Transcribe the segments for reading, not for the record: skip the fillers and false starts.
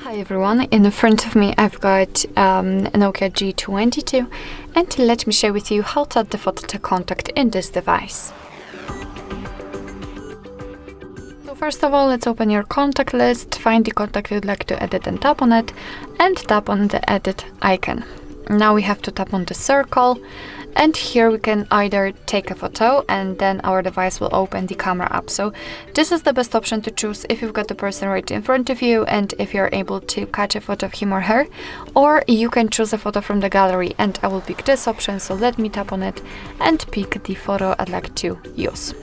Hi everyone, in front of me I've got a NOKIA G22 and let me share with you how to add the photo to contact in this device. So first of all, let's open your contact list, find the contact you'd like to edit and tap on it, and tap on the edit icon. Now we have to tap on the circle, and here we can either take a photo and then our device will open the camera app. So this is the best option to choose if you've got the person right in front of you and if you're able to catch a photo of him or her, or you can choose a photo from the gallery, and I will pick this option. So let me tap on it and pick the photo I'd like to use.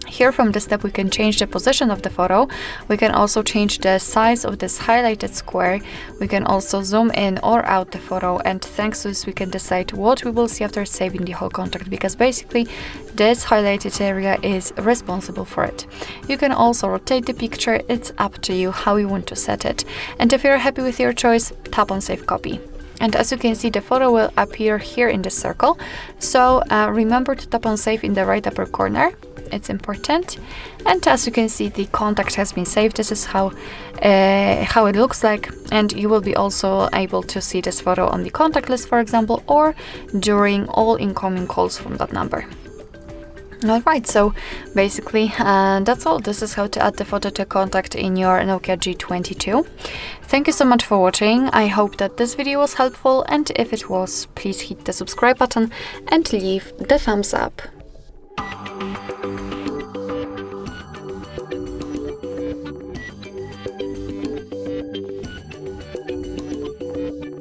Here from this step we can change the position of the photo. We can also change the size of this highlighted square. We can also zoom in or out the photo, and thanks to this we can decide what we will see after saving the whole contact, because basically this highlighted area is responsible for it. You can also rotate the picture. It's up to you how you want to set it, and if you're happy with your choice, tap on Save Copy. And as you can see, the photo will appear here in the circle. So remember to tap on Save in the right upper corner. It's important. And as you can see, the contact has been saved. This is how it looks like, and you will be also able to see this photo on the contact list, for example, or during all incoming calls from that number. Alright, so basically that's all. This is how to add the photo to contact in your NOKIA G22. Thank you so much for watching. I hope that this video was helpful, and if it was, please hit the subscribe button and leave the thumbs up.